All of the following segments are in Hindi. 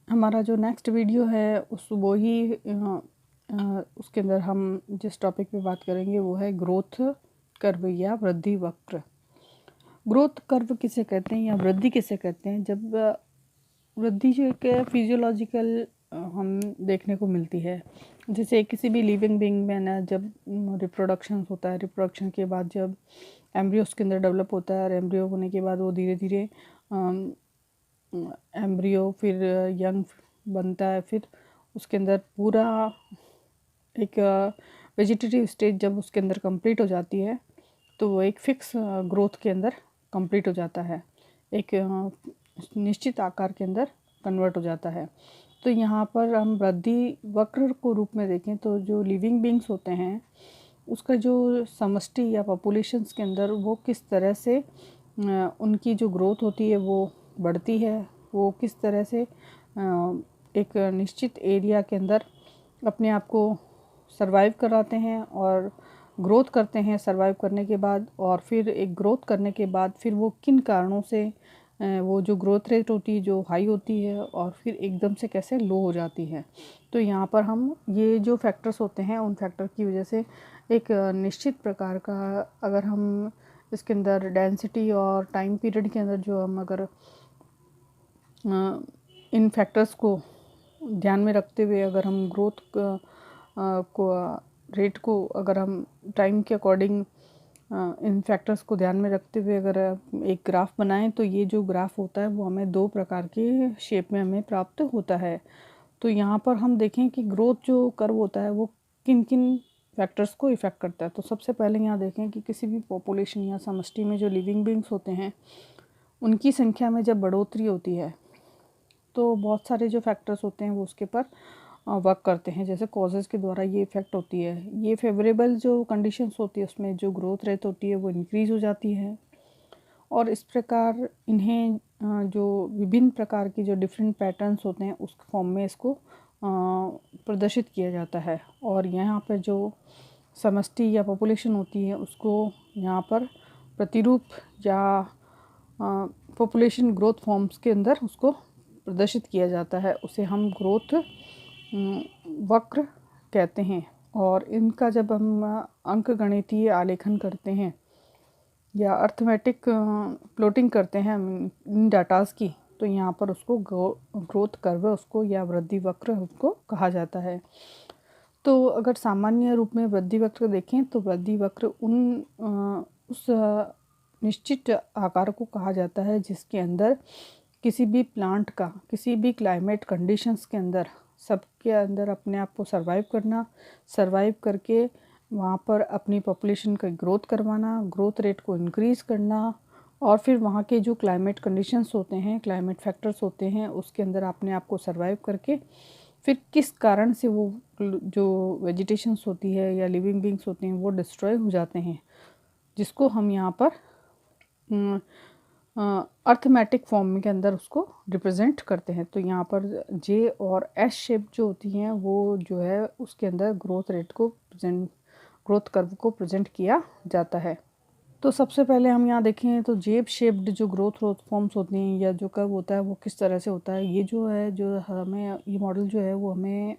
हमारा जो नेक्स्ट वीडियो है वो ही उसके अंदर हम जिस टॉपिक पे बात करेंगे वो है ग्रोथ कर्व या वृद्धि वक्र। ग्रोथ कर्व किसे कहते हैं या वृद्धि किसे कहते हैं? जब वृद्धि जो एक फिजियोलॉजिकल हम देखने को मिलती है, जैसे किसी भी लिविंग बीइंग में ना, जब रिप्रोडक्शन होता है, रिप्रोडक्शन के बाद जब एम्ब्रियो उसके अंदर डेवलप होता है और एम्ब्रियो होने के बाद वो धीरे धीरे एम्ब्रियो फिर यंग बनता है, फिर उसके अंदर पूरा एक वेजिटेटिव स्टेज जब उसके अंदर कंप्लीट हो जाती है तो वो एक फिक्स ग्रोथ के अंदर कंप्लीट हो जाता है, एक निश्चित आकार के अंदर कन्वर्ट हो जाता है। तो यहाँ पर हम वृद्धि वक्र को रूप में देखें तो जो लिविंग बींग्स होते हैं उसका जो समष्टि या पॉपुलेशंस के अंदर वो किस तरह से उनकी जो ग्रोथ होती है वो बढ़ती है, वो किस तरह से एक निश्चित एरिया के अंदर अपने आप को सरवाइव कराते हैं और ग्रोथ करते हैं सरवाइव करने के बाद, और फिर एक ग्रोथ करने के बाद फिर वो किन कारणों से वो जो ग्रोथ रेट होती है जो हाई होती है और फिर एकदम से कैसे लो हो जाती है। तो यहाँ पर हम ये जो फैक्टर्स होते हैं उन फैक्टर की वजह से एक निश्चित प्रकार का, अगर हम इसके अंदर डेंसिटी और टाइम पीरियड के अंदर जो हम अगर इन फैक्टर्स को ध्यान में रखते हुए अगर हम ग्रोथ को रेट को अगर हम टाइम के अकॉर्डिंग इन फैक्टर्स को ध्यान में रखते हुए अगर एक ग्राफ बनाएं तो ये जो ग्राफ होता है वो हमें दो प्रकार के शेप में हमें प्राप्त होता है। तो यहाँ पर हम देखें कि ग्रोथ जो कर्व होता है वो किन किन फैक्टर्स को इफ़ेक्ट करता है। तो सबसे पहले यहाँ देखें कि किसी भी पॉपुलेशन या समष्टि में जो लिविंग बींग्स होते हैं उनकी संख्या में जब बढ़ोतरी होती है तो बहुत सारे जो फैक्टर्स होते हैं वो उसके पर वर्क करते हैं, जैसे कॉजेज़ के द्वारा ये इफ़ेक्ट होती है। ये फेवरेबल जो कंडीशंस होती है उसमें जो ग्रोथ रेट होती है वो इंक्रीज़ हो जाती है और इस प्रकार इन्हें जो विभिन्न प्रकार की जो डिफरेंट पैटर्न्स होते हैं उस फॉर्म में इसको प्रदर्शित किया जाता है। और यहाँ पर जो समष्टि या पॉपुलेशन होती है उसको यहाँ पर प्रतिरूप या पॉपुलेशन ग्रोथ फॉर्म्स के अंदर उसको प्रदर्शित किया जाता है, उसे हम ग्रोथ वक्र कहते हैं। और इनका जब हम अंकगणितीय आलेखन करते हैं या अर्थमेटिक प्लॉटिंग करते हैं इन डाटास की, तो यहाँ पर उसको ग्रोथ कर्व उसको या वृद्धि वक्र उसको कहा जाता है। तो अगर सामान्य रूप में वृद्धि वक्र देखें तो वृद्धि वक्र उस निश्चित आकार को कहा जाता है जिसके अंदर किसी भी प्लांट का किसी भी क्लाइमेट कंडीशंस के अंदर सबके अंदर अपने आप को सरवाइव करके वहाँ पर अपनी पॉपुलेशन का ग्रोथ करवाना, ग्रोथ रेट को इंक्रीज़ करना और फिर वहाँ के जो क्लाइमेट कंडीशंस होते हैं, क्लाइमेट फैक्टर्स होते हैं, उसके अंदर अपने आप को सरवाइव करके फिर किस कारण से वो जो वेजिटेशंस होती है या लिविंग बींग्स होते हैं वो डिस्ट्रॉय हो जाते हैं, जिसको हम यहाँ पर अर्थमेटिक फॉर्म के अंदर उसको रिप्रेजेंट करते हैं। तो यहाँ पर जे और एस शेप जो होती हैं वो जो है उसके अंदर ग्रोथ कर्व को प्रेजेंट किया जाता है। तो सबसे पहले हम यहाँ देखें तो जेब शेप्ड जो ग्रोथ फॉर्म्स होती हैं या जो कर्व होता है वो किस तरह से होता है। ये जो है जो हमें ये मॉडल जो है वो हमें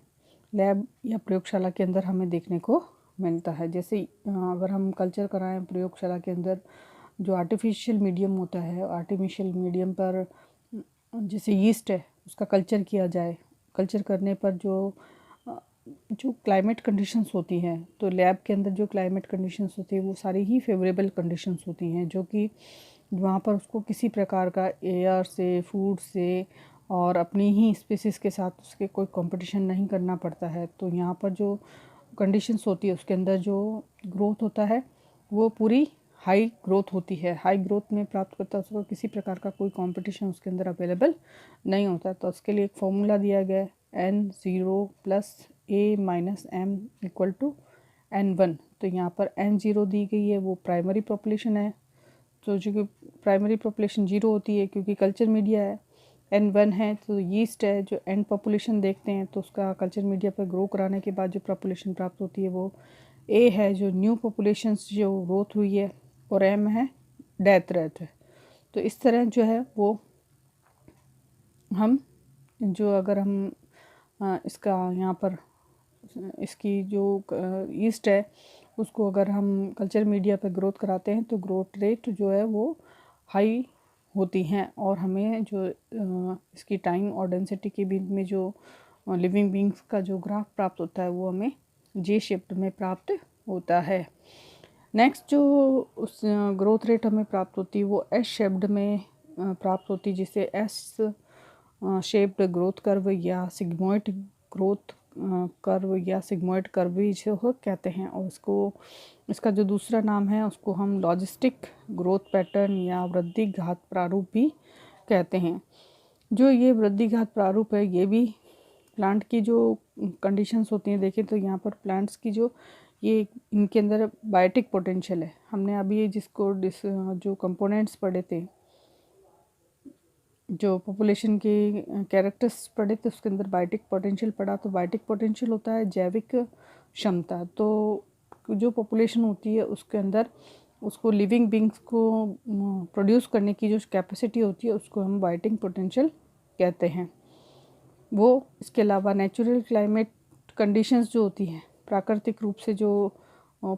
लैब या प्रयोगशाला के अंदर हमें देखने को मिलता है। जैसे अगर हम कल्चर कराएं प्रयोगशाला के अंदर, जो आर्टिफिशियल मीडियम होता है, आर्टिफिशियल मीडियम पर जैसे यीस्ट है उसका कल्चर किया जाए, कल्चर करने पर जो क्लाइमेट कंडीशंस होती हैं, तो लैब के अंदर जो क्लाइमेट कंडीशंस होती है वो सारी ही फेवरेबल कंडीशंस होती हैं, जो कि वहाँ पर उसको किसी प्रकार का एयर से, फूड से और अपनी ही स्पीसीज़ के साथ उसके कोई कंपटीशन नहीं करना पड़ता है। तो यहाँ पर जो कंडीशंस होती है उसके अंदर जो ग्रोथ होता है वो पूरी हाई ग्रोथ होती है। हाई ग्रोथ में प्राप्त करता है उसको किसी प्रकार का कोई कंपटीशन उसके अंदर अवेलेबल नहीं होता। तो उसके लिए एक फॉर्मूला दिया गया है N0 + A - M = N1। तो यहाँ पर N0 दी गई है, वो प्राइमरी पॉपुलेशन है, तो जो कि प्राइमरी पॉपुलेशन 0 होती है क्योंकि कल्चर मीडिया है। N1 है तो यीस्ट है, जो एंड पॉपुलेशन देखते हैं तो उसका कल्चर मीडिया पर ग्रो कराने के बाद जो पॉपुलेशन प्राप्त होती है वो A है, जो न्यू पॉपुलेशंस जो ग्रोथ हुई है, और M है डेथ रेट है। तो इस तरह जो है वो हम जो अगर हम इसका यहाँ पर इसकी जो ईस्ट है उसको अगर हम कल्चर मीडिया पर ग्रोथ कराते हैं तो ग्रोथ रेट जो है वो हाई होती हैं, और हमें जो इसकी टाइम और डेंसिटी के बीच में जो लिविंग बींग्स का जो ग्राफ प्राप्त होता है वो हमें जे शेप्ड में प्राप्त होता है। नेक्स्ट जो उस ग्रोथ रेट हमें प्राप्त होती है वो एस शेप्ड में प्राप्त होती है, जिसे एस शेप्ड ग्रोथ कर्व या सिग्मोइड ग्रोथ कर्व या सिग्मोइड कर्व भी जो कहते हैं, और इसका जो दूसरा नाम है उसको हम लॉजिस्टिक ग्रोथ पैटर्न या वृद्धि घात प्रारूप भी कहते हैं। जो ये वृद्धि घात प्रारूप है ये भी प्लांट की जो कंडीशंस होती हैं, देखें तो यहाँ पर प्लांट्स की जो ये इनके अंदर बायोटिक पोटेंशियल है। हमने अभी जिसको जो कंपोनेंट्स पढ़े थे, जो पॉपुलेशन के कैरेक्टर्स पढ़े थे, उसके अंदर बायोटिक पोटेंशियल पढ़ा। तो बायोटिक पोटेंशियल होता है जैविक क्षमता। तो जो पॉपुलेशन होती है उसके अंदर उसको लिविंग बींग्स को प्रोड्यूस करने की जो कैपेसिटी होती है उसको हम बायोटिक पोटेंशियल कहते हैं। वो इसके अलावा नेचुरल क्लाइमेट कंडीशंस जो होती हैं, प्राकृतिक रूप से जो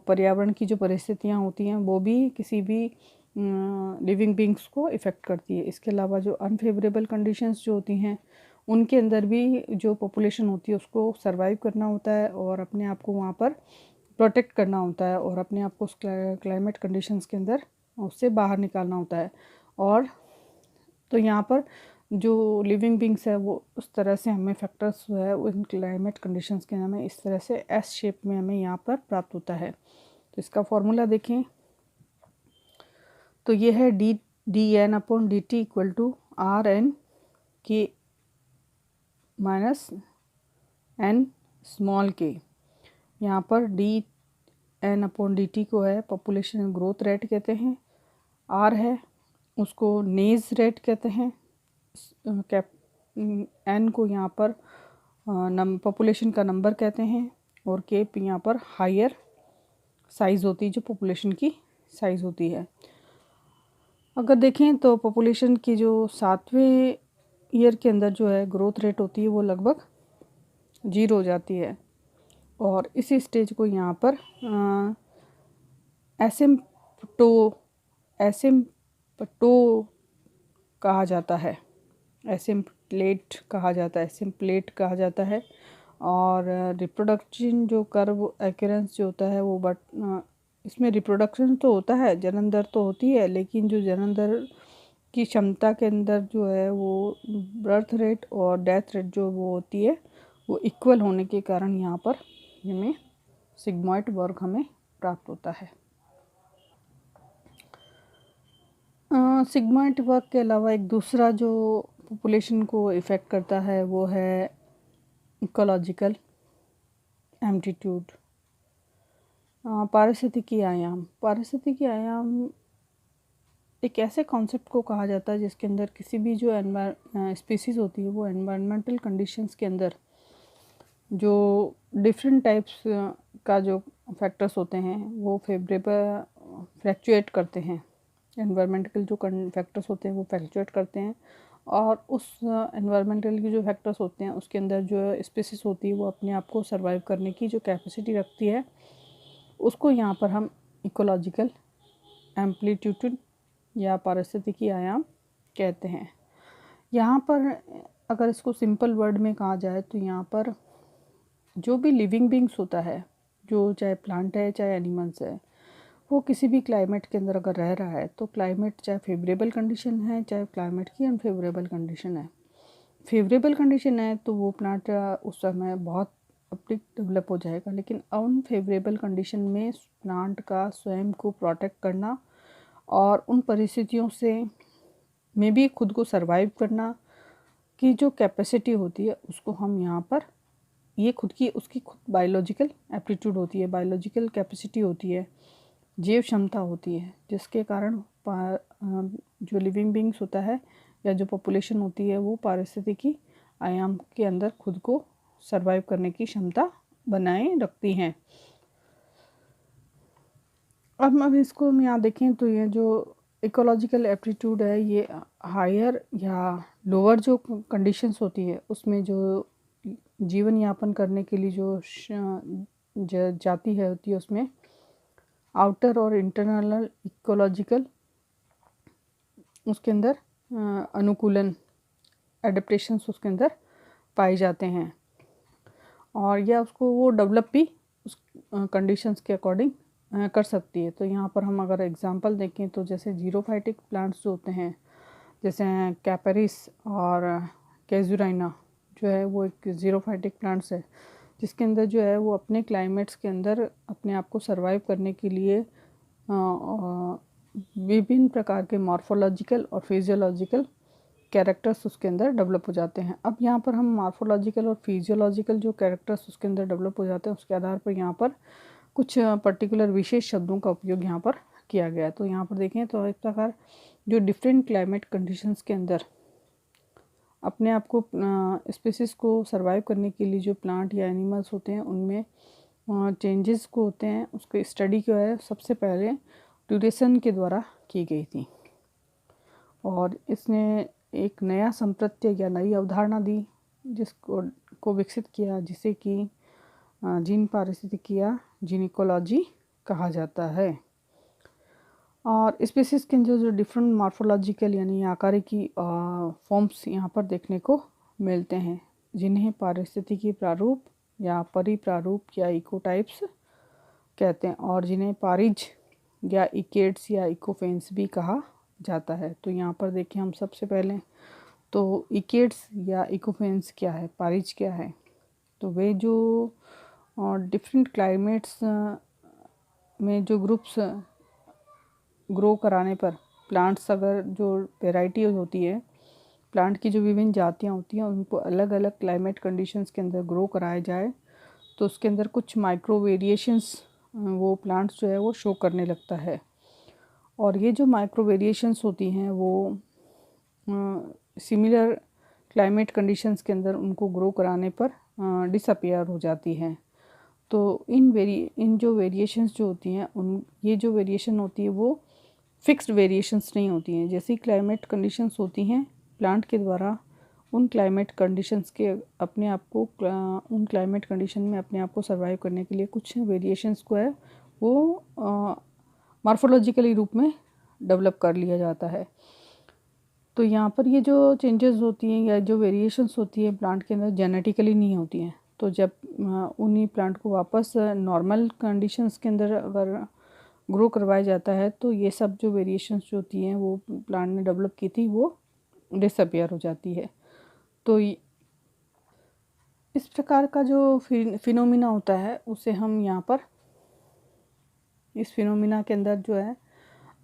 पर्यावरण की जो परिस्थितियाँ होती हैं वो भी किसी भी लिविंग बींग्स को इफ़ेक्ट करती है। इसके अलावा जो अनफेवरेबल कंडीशंस जो होती हैं उनके अंदर भी जो पॉपुलेशन होती है उसको सरवाइव करना होता है और अपने आप को वहाँ पर प्रोटेक्ट करना होता है और अपने आप को उस क्लाइमेट कंडीशंस के अंदर उससे बाहर निकालना होता है। और तो यहाँ पर जो लिविंग बींग्स है वो उस तरह से हमें फैक्टर्स जो है उन क्लाइमेट कंडीशंस के हमें इस तरह से एस शेप में हमें यहाँ पर प्राप्त होता है। तो इसका फॉर्मूला देखें तो ये है डी_n/dt इक्वल टू RN के माइनस n स्मॉल k। यहाँ पर D_n/dt को है पॉपुलेशन ग्रोथ रेट कहते हैं, R है उसको नेज रेट कहते हैं, n को यहाँ पर पॉपुलेशन का नंबर कहते हैं, और k यहाँ पर हायर साइज़ होती है, जो पॉपुलेशन की साइज़ होती है। अगर देखें तो पॉपुलेशन की जो 7वें ईयर के अंदर जो है ग्रोथ रेट होती है वो लगभग 0 हो जाती है, और इसी स्टेज को यहाँ पर एसिम्पटो कहा जाता है, एसिम्प्लेट कहा जाता है, एसिम्प्लेट कहा जाता है। और रिप्रोडक्शन जो कर्व एक्यूरेंस जो होता है वो इसमें रिप्रोडक्शन तो होता है, जनन दर तो होती है, लेकिन जो जनन दर की क्षमता के अंदर जो है वो बर्थ रेट और डेथ रेट जो वो होती है वो इक्वल होने के कारण यहाँ पर हमें सिग्मॉइड वर्ग हमें प्राप्त होता है। सिग्मॉइड वर्ग के अलावा एक दूसरा जो पॉपुलेशन को इफ़ेक्ट करता है वो है इकोलॉजिकल एम्पलीट्यूड। पारिस्थितिकी आयाम। पारिस्थितिकी आयाम एक ऐसे कॉन्सेप्ट को कहा जाता है जिसके अंदर किसी भी जो स्पीसीज़ होती है वो एनवायरमेंटल कंडीशंस के अंदर जो डिफरेंट टाइप्स का जो फैक्टर्स होते हैं वो फेवरेबल फ्लैक्चुएट करते हैं। एनवायरमेंटल जो फैक्टर्स होते हैं वो फ्लैक्चुएट करते हैं, और उस एनवायरमेंटल के जो फैक्टर्स होते हैं उसके अंदर जो स्पीसीज़ होती है वो अपने आप को सर्वाइव करने की जो कैपेसिटी रखती है उसको यहाँ पर हम इकोलॉजिकल एम्पलीट्यूड या पारिस्थितिकी आयाम कहते हैं। यहाँ पर अगर इसको सिंपल वर्ड में कहा जाए तो यहाँ पर जो भी लिविंग बींग्स होता है, जो चाहे प्लांट है चाहे एनिमल्स है, वो किसी भी क्लाइमेट के अंदर अगर रह रहा है तो क्लाइमेट चाहे फेवरेबल कंडीशन है चाहे क्लाइमेट की अनफेवरेबल कंडीशन है, फेवरेबल कंडीशन है तो वो प्लांट उस समय बहुत अपनी डेवलप हो जाएगा, लेकिन अनफेवरेबल कंडीशन में प्लांट का स्वयं को प्रोटेक्ट करना और उन परिस्थितियों से में भी खुद को सरवाइव करना की जो कैपेसिटी होती है उसको हम यहाँ पर ये उसकी खुद बायोलॉजिकल एप्टीट्यूड होती है, बायोलॉजिकल कैपेसिटी होती है, जैव क्षमता होती है, जिसके कारण जो लिविंग बींग्स होता है या जो पॉपुलेशन होती है वो पारिस्थितिकी आयाम के अंदर खुद को सरवाइव करने की क्षमता बनाए रखती हैं। अब इसको हम यहाँ देखें तो ये जो इकोलॉजिकल एप्टीट्यूड है ये हायर या लोअर जो कंडीशंस होती है उसमें जो जीवन यापन करने के लिए जो जाति है होती है उसमें आउटर और इंटरनल इकोलॉजिकल उसके अंदर अनुकूलन एडेप्टेशंस उसके अंदर पाए जाते हैं और या उसको वो डेवलप भी उस कंडीशंस के अकॉर्डिंग कर सकती है। तो यहाँ पर हम अगर एग्जांपल देखें तो जैसे जीरोफाइटिक प्लांट्स जो होते हैं जैसे कैपरिस और कैजुराइना जो है वो एक जीरोफाइटिक प्लांट्स है जिसके अंदर जो है वो अपने क्लाइमेट्स के अंदर अपने आप को सर्वाइव करने के लिए विभिन्न प्रकार के मॉर्फोलॉजिकल और फिजियोलॉजिकल कैरेक्टर्स उसके अंदर डेवलप हो जाते हैं। अब यहाँ पर हम मॉर्फोलॉजिकल और फिजियोलॉजिकल जो कैरेक्टर्स उसके अंदर डेवलप हो जाते हैं उसके आधार पर यहाँ पर कुछ पर्टिकुलर विशेष शब्दों का उपयोग यहाँ पर किया गया है। तो यहाँ पर देखें तो एक प्रकार जो डिफरेंट क्लाइमेट कंडीशंस के अंदर अपने आप को स्पीसीज़ को सर्वाइव करने के लिए जो प्लांट या एनिमल्स होते हैं उनमें चेंजेस को होते हैं उसकी स्टडी जो है सबसे पहले ड्यूरेशन के द्वारा की गई थी और इसने एक नया संप्रत्य या नई अवधारणा दी जिसको विकसित किया जिसे कि जीन पारिस्थितिकी या जीनिकोलॉजी कहा जाता है। और स्पीसीज़ के जो डिफरेंट मॉर्फोलॉजिकल यानी आकारिकी फॉर्म्स यहाँ पर देखने को मिलते हैं जिन्हें पारिस्थितिकी प्रारूप या परिप्रारूप या इकोटाइप्स कहते हैं और जिन्हें पारिज या इकेड्स या इकोफेंस भी कहा जाता है। तो यहाँ पर देखें हम सबसे पहले तो इकेड्स या इकोफेंस क्या है, पारिज क्या है। तो वे जो डिफरेंट क्लाइमेट्स में जो ग्रुप्स ग्रो कराने पर प्लांट्स अगर जो वेराइटी होती है प्लांट की जो विभिन्न जातियाँ होती हैं उनको अलग अलग क्लाइमेट कंडीशंस के अंदर ग्रो कराया जाए तो उसके अंदर कुछ माइक्रो वेरिएशंस वो प्लांट्स जो है वो शो करने लगता है और ये जो माइक्रो वेरिएशंस होती हैं वो सिमिलर क्लाइमेट कंडीशंस के अंदर उनको ग्रो कराने पर डिसअपियर हो जाती हैं। तो इन जो वेरिएशंस जो होती हैं ये जो वेरिएशन होती है वो फिक्स्ड वेरिएशंस नहीं होती हैं। जैसी क्लाइमेट कंडीशंस होती हैं प्लांट के द्वारा उन क्लाइमेट कंडीशंस के अपने आप को उन क्लाइमेट कंडीशन में अपने आप को सर्वाइव करने के लिए कुछ वेरिएशंस को है वो मॉर्फोलॉजिकली रूप में डेवलप कर लिया जाता है। तो यहाँ पर ये जो चेंजेस होती हैं या जो वेरिएशंस होती है प्लांट के अंदर जेनेटिकली नहीं होती हैं। तो जब उन्हीं प्लांट को वापस नॉर्मल कंडीशंस के अंदर अगर ग्रो करवाया जाता है तो ये सब जो वेरिएशंस जो होती हैं वो प्लांट ने डेवलप की थी वो डिसअपियर हो जाती है। तो इस प्रकार का जो फिनोमिना होता है उसे हम यहाँ पर इस फिनोमिना के अंदर जो है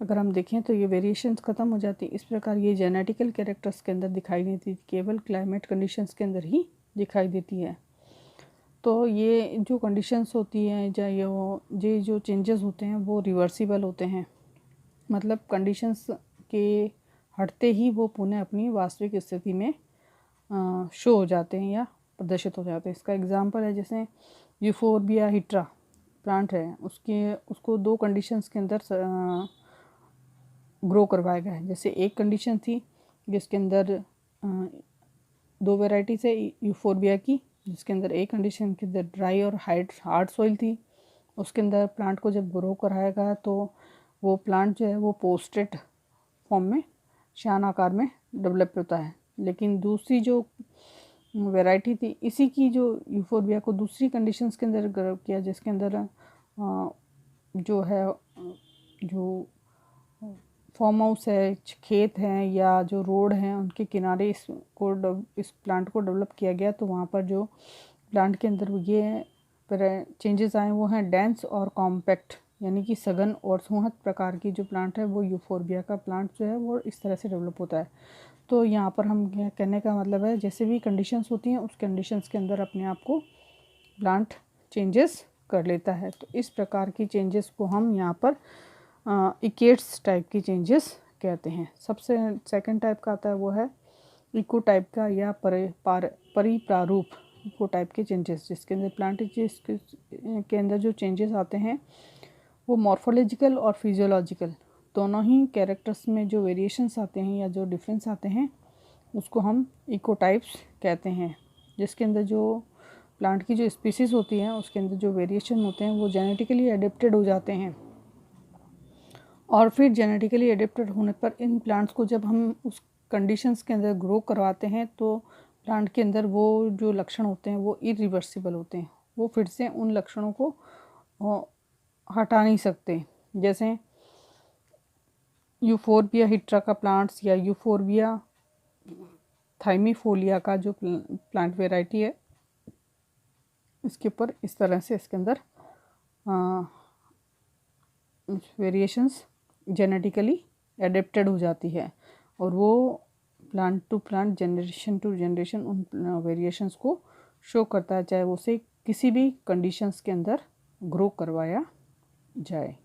अगर हम देखें तो ये वेरिएशंस ख़त्म हो जाती है। इस प्रकार ये जेनेटिकल कैरेक्टर्स के अंदर दिखाई नहीं देती, केवल क्लाइमेट कंडीशंस के अंदर ही दिखाई देती है। तो ये जो कंडीशंस होती हैं या ये जो चेंजेस होते हैं वो रिवर्सिबल होते हैं, मतलब कंडीशंस के हटते ही वो पुनः अपनी वास्तविक स्थिति में शो हो जाते हैं या प्रदर्शित हो जाते हैं। इसका एग्जांपल है जैसे यूफोर्बिया हिट्रा प्लांट है उसको दो कंडीशंस के अंदर ग्रो करवाया गया है। जैसे एक कंडीशन थी जिसके अंदर दो वेराइटीज़ है यूफोर्बिया की जिसके अंदर एक कंडीशन के अंदर ड्राई और हार्ड सॉइल थी। उसके अंदर प्लांट को जब ग्रो कराया गया तो वो प्लांट जो है वो पोस्टेड फॉर्म में शान आकार में डेवलप होता है। लेकिन दूसरी जो वैरायटी थी इसी की जो यूफोर्बिया को दूसरी कंडीशंस के अंदर ग्रो किया जिसके अंदर जो है जो फार्म हाउस है, खेत हैं या जो रोड हैं उनके किनारे इस प्लांट को डेवलप किया गया। तो वहाँ पर जो प्लांट के अंदर ये चेंजेस आए वो हैं डेंस और कॉम्पैक्ट यानी कि सघन और सुहद प्रकार की जो प्लांट है वो यूफोर्बिया का प्लांट जो है वो इस तरह से डेवलप होता है। तो यहाँ पर हम कहने का मतलब है जैसे भी कंडीशंस होती हैं उस कंडीशंस के अंदर अपने आप को प्लांट चेंजेस कर लेता है। तो इस प्रकार की चेंजेस को हम यहाँ पर इकेट्स टाइप की चेंजेस कहते हैं। सबसे सेकंड टाइप का आता है वो है इको टाइप का या परिप्रारूप इको टाइप के चेंजेस जिसके अंदर प्लांट के अंदर जो चेंजेस आते हैं वो मॉर्फोलॉजिकल और फिजियोलॉजिकल दोनों ही कैरेक्टर्स में जो वेरिएशंस आते हैं या जो डिफरेंस आते हैं उसको हम इकोटाइप्स कहते हैं, जिसके अंदर जो प्लांट की जो स्पीसीज़ होती हैं उसके अंदर जो वेरिएशन होते हैं वो जेनेटिकली एडेप्टेड हो जाते हैं। और फिर जेनेटिकली एडेप्टेड होने पर इन प्लांट्स को जब हम उस कंडीशंस के अंदर ग्रो करवाते हैं तो प्लांट के अंदर वो जो लक्षण होते हैं वो इरिवर्सिबल होते हैं, वो फिर से उन लक्षणों को हटा नहीं सकते। जैसे यूफोरबिया हिट्रा का प्लांट्स या यूफोरबिया थाइमीफोलिया का जो प्लांट वेराइटी है, इसके ऊपर इस तरह से इसके अंदर वेरिएशंस जेनेटिकली एडेप्टेड हो जाती है और वो plant to plant, generation to generation उन वेरिएशंस को शो करता है, चाहे उसे किसी भी कंडीशंस के अंदर ग्रो करवाया जाए।